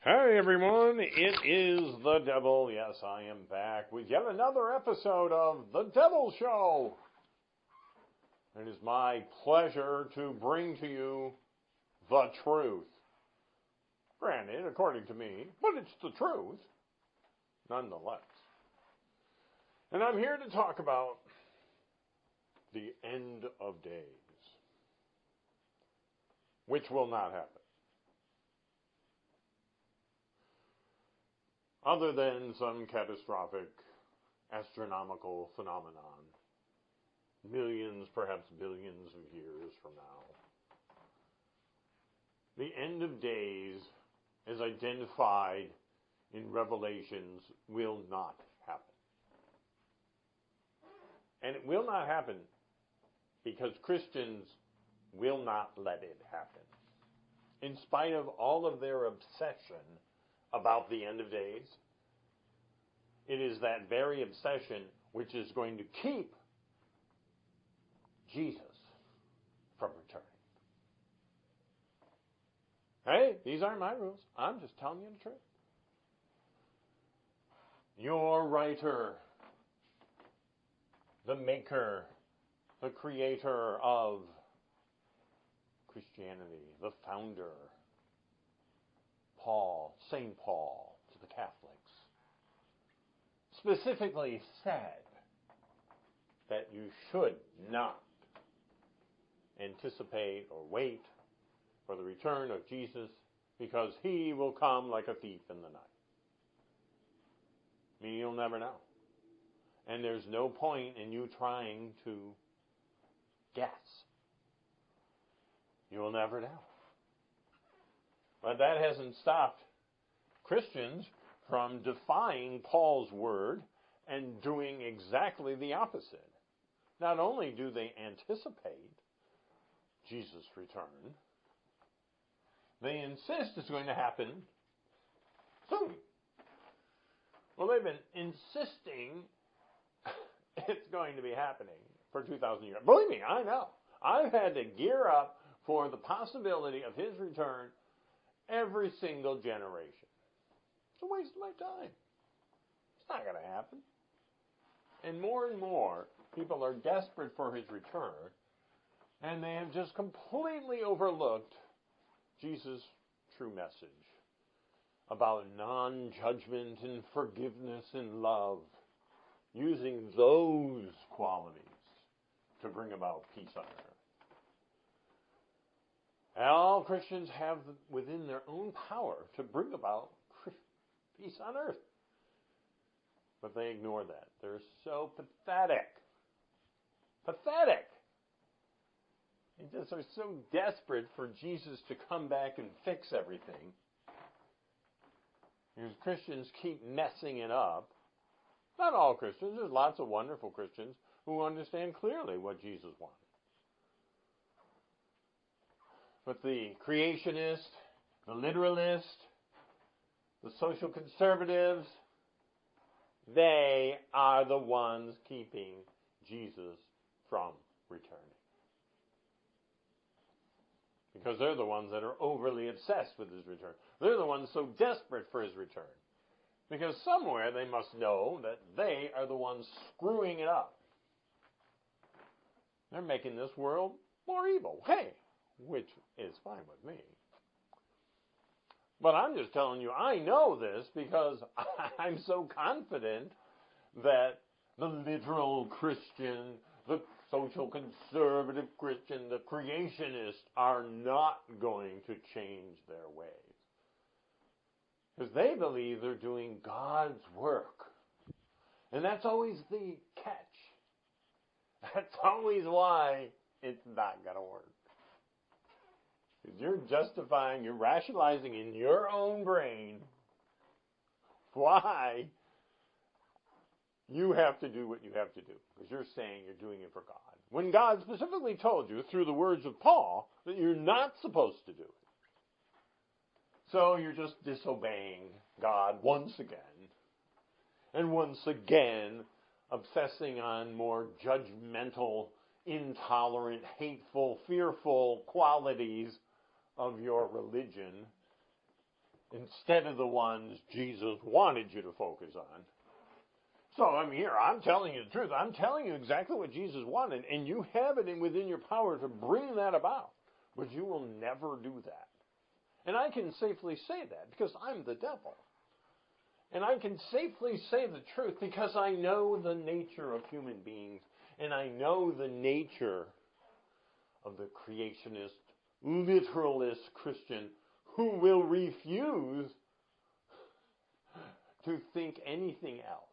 Hi everyone, it is the Devil. Yes, I am back with yet another episode of The Devil Show. It is my pleasure to bring to you the truth. Granted, according to me, but it's the truth, nonetheless. And I'm here to talk about the end of days, which will not happen. Other than some catastrophic astronomical phenomenon, millions, perhaps billions of years from now. The end of days, as identified in Revelations, will not happen. And it will not happen because Christians will not let it happen. In spite of all of their obsession about the end of days, it is that very obsession which is going to keep Jesus from returning. Hey, these aren't my rules. I'm just telling you the truth. Your writer, the maker, the creator of Christianity, the founder, St. Paul to the Catholics, specifically said that you should not anticipate or wait for the return of Jesus because he will come like a thief in the night. I mean, you'll never know. And there's no point in you trying to guess. You will never know. But that hasn't stopped Christians from defying Paul's word and doing exactly the opposite. Not only do they anticipate Jesus' return, they insist it's going to happen soon. Well, they've been insisting it's going to be happening for 2,000 years. Believe me, I know. I've had to gear up for the possibility of his return every single generation. It's a waste of my time. It's not going to happen. And more people are desperate for his return, and they have just completely overlooked Jesus' true message about non-judgment and forgiveness and love, using those qualities to bring about peace on earth. All Christians have within their own power to bring about peace on earth. But they ignore that. They're so pathetic. Pathetic. They just are so desperate for Jesus to come back and fix everything. Because Christians keep messing it up. Not all Christians. There's lots of wonderful Christians who understand clearly what Jesus wants. But the creationist, the literalist, the social conservatives, they are the ones keeping Jesus from returning. Because they're the ones that are overly obsessed with his return. They're the ones so desperate for his return. Because somewhere they must know that they are the ones screwing it up. They're making this world more evil. Hey! Which is fine with me. But I'm just telling you, I know this because I'm so confident that the literal Christian, the social conservative Christian, the creationists are not going to change their ways. Because they believe they're doing God's work. And that's always the catch. That's always why it's not going to work. Because you're justifying, you're rationalizing in your own brain why you have to do what you have to do. Because you're saying you're doing it for God. When God specifically told you through the words of Paul that you're not supposed to do it. So you're just disobeying God once again. And once again, obsessing on more judgmental, intolerant, hateful, fearful qualities of your religion instead of the ones Jesus wanted you to focus on. So I'm telling you the truth. I'm telling you exactly what Jesus wanted, and you have it within your power to bring that about. But you will never do that. And I can safely say that because I'm the devil. And I can safely say the truth because I know the nature of human beings, and I know the nature of the creationist, literalist Christian who will refuse to think anything else.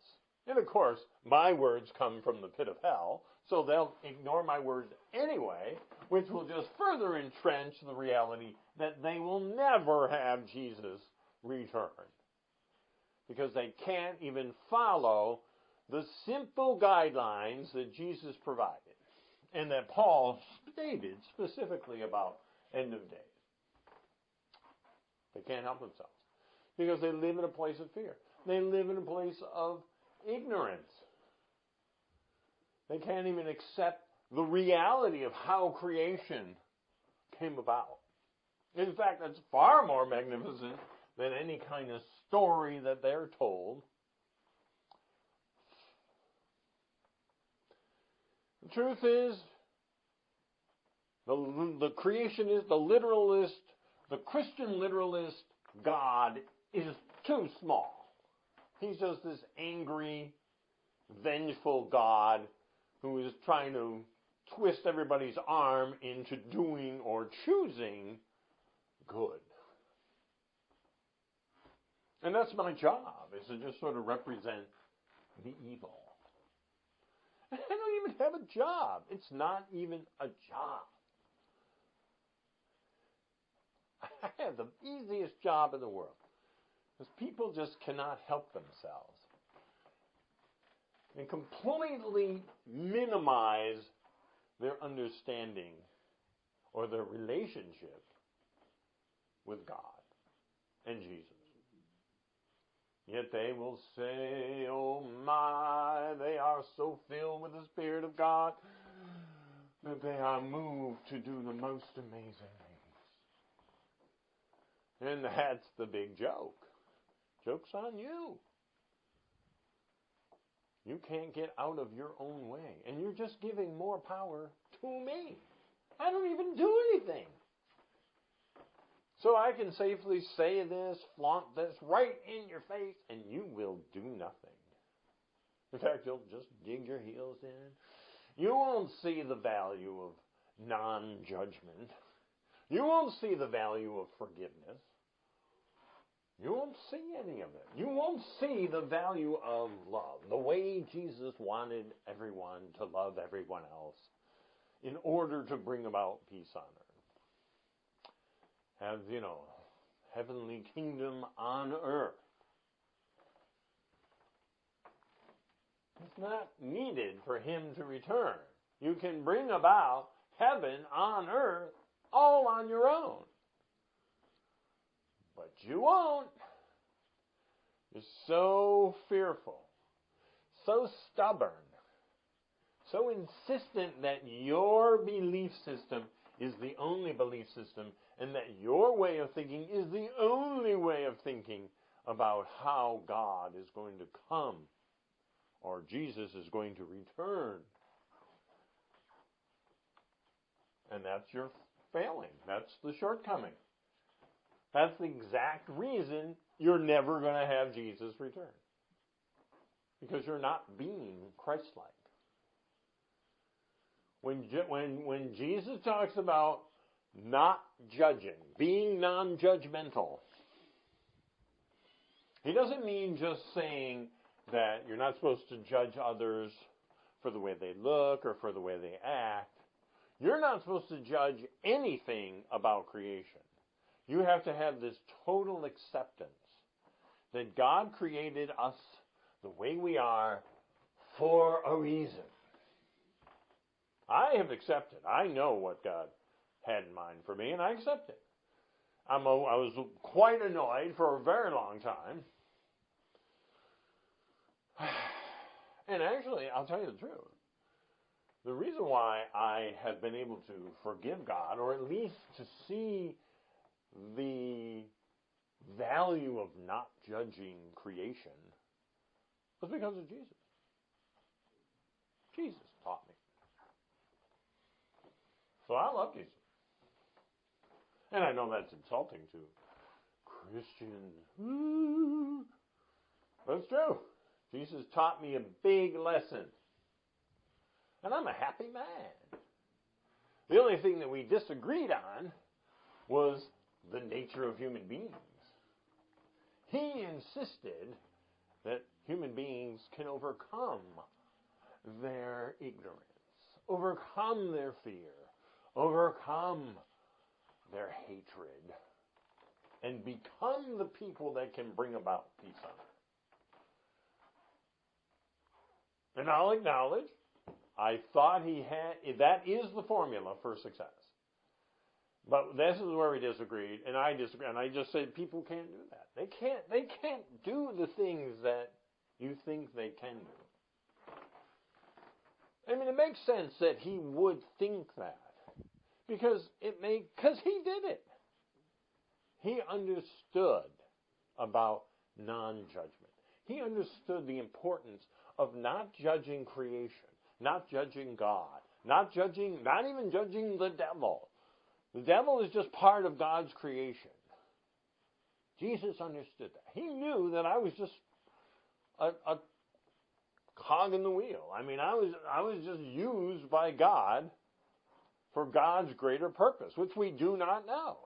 And of course, my words come from the pit of hell, so they'll ignore my words anyway, which will just further entrench the reality that they will never have Jesus return. Because they can't even follow the simple guidelines that Jesus provided and that Paul stated specifically about end of days. They can't help themselves because they live in a place of fear. They live in a place of ignorance. They can't even accept the reality of how creation came about. In fact, that's far more magnificent than any kind of story that they're told. The truth is, the creationist, the literalist, the Christian literalist God is too small. He's just this angry, vengeful God who is trying to twist everybody's arm into doing or choosing good. And that's my job, is to just sort of represent the evil. I don't even have a job. It's not even a job. I have the easiest job in the world. Because people just cannot help themselves. And completely minimize their understanding or their relationship with God and Jesus. Yet they will say, oh my, they are so filled with the Spirit of God that they are moved to do the most amazing things. And that's the big joke. Joke's on you. You can't get out of your own way. And you're just giving more power to me. I don't even do anything. So I can safely say this, flaunt this right in your face, and you will do nothing. In fact, you'll just dig your heels in. You won't see the value of non-judgment. You won't see the value of forgiveness. You won't see any of it. You won't see the value of love, the way Jesus wanted everyone to love everyone else in order to bring about peace on earth. Have, heavenly kingdom on earth. It's not needed for him to return. You can bring about heaven on earth all on your own. But you won't. You're so fearful, so stubborn, so insistent that your belief system is the only belief system and that your way of thinking is the only way of thinking about how God is going to come or Jesus is going to return. And that's your failing. That's the shortcoming. That's the exact reason you're never going to have Jesus return. Because you're not being Christ-like. When Jesus talks about not judging, being non-judgmental, he doesn't mean just saying that you're not supposed to judge others for the way they look or for the way they act. You're not supposed to judge anything about creation. You have to have this total acceptance that God created us the way we are for a reason. I have accepted. I know what God had in mind for me, and I accept it. I was quite annoyed for a very long time. And actually, I'll tell you the truth. The reason why I have been able to forgive God, or at least to see the value value of not judging creation was because of Jesus. Jesus taught me. So I love Jesus. And I know that's insulting to Christians. But it's true. Jesus taught me a big lesson. And I'm a happy man. The only thing that we disagreed on was the nature of human beings. He insisted that human beings can overcome their ignorance, overcome their fear, overcome their hatred, and become the people that can bring about peace on earth. And I'll acknowledge, I thought he had, that is the formula for success. But this is where we disagreed, and I disagreed, and I just said people can't do that. They can't do the things that you think they can do. I mean, it makes sense that he would think that. Because he did it. He understood about non-judgment. He understood the importance of not judging creation, not judging God, not even judging the devil. The devil is just part of God's creation. Jesus understood that. He knew that I was just a cog in the wheel. I mean, I was just used by God for God's greater purpose, which we do not know.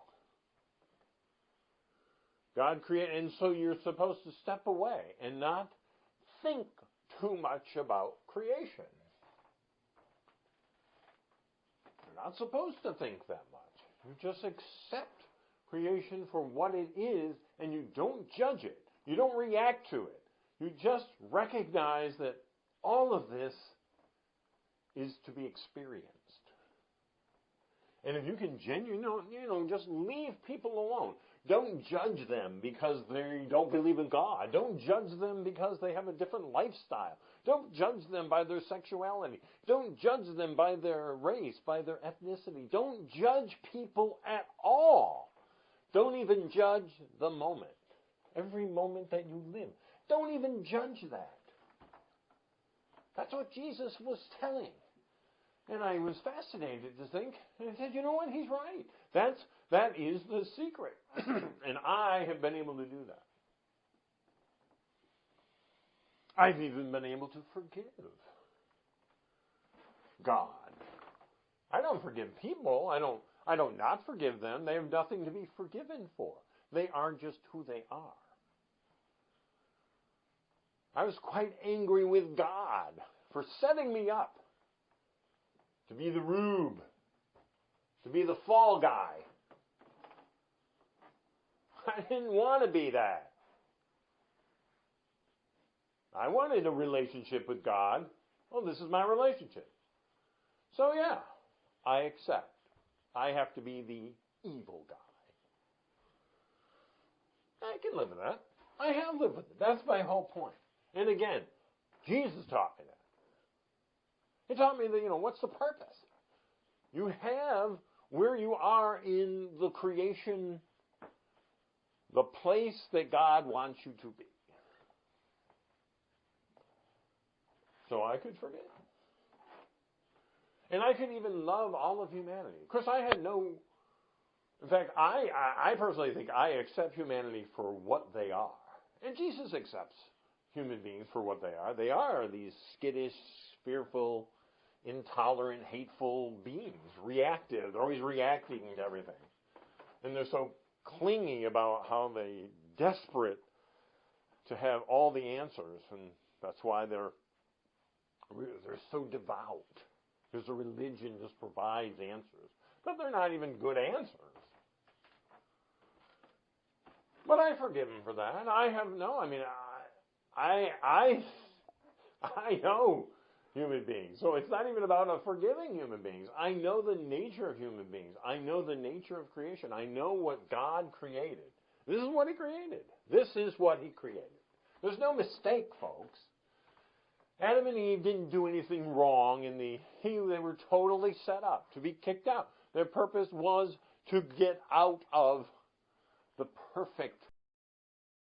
God created, and so you're supposed to step away and not think too much about creation. You're not supposed to think that much. You just accept creation for what it is, and you don't judge it. You don't react to it. You just recognize that all of this is to be experienced. And if you can genuinely, just leave people alone. Don't judge them because they don't believe in God. Don't judge them because they have a different lifestyle. Don't judge them by their sexuality. Don't judge them by their race, by their ethnicity. Don't judge people at all. Don't even judge the moment. Every moment that you live. Don't even judge that. That's what Jesus was telling. And I was fascinated to think, and I said, you know what, he's right. That is the secret. And I have been able to do that. I've even been able to forgive God. I don't forgive people. I don't not forgive them. They have nothing to be forgiven for. They are just who they are. I was quite angry with God for setting me up to be the rube, to be the fall guy. I didn't want to be that. I wanted a relationship with God. Well, this is my relationship. So yeah, I accept. I have to be the evil guy. I can live with that. I have lived with it. That's my whole point. And again, Jesus taught me that. He taught me that, what's the purpose? You have where you are in the creation, the place that God wants you to be. So I could forgive. And I could even love all of humanity. Of course, in fact, I personally think I accept humanity for what they are. And Jesus accepts human beings for what they are. They are these skittish, fearful, intolerant, hateful beings, reactive. They're always reacting to everything. And they're so clingy about how they're desperate to have all the answers. And that's why they're so devout. Because the religion just provides answers. But they're not even good answers. But I forgive them for that. I know human beings. So it's not even about forgiving human beings. I know the nature of human beings. I know the nature of creation. I know what God created. This is what He created. This is what He created. There's no mistake, folks. Adam and Eve didn't do anything wrong they were totally set up to be kicked out. Their purpose was to get out of the perfect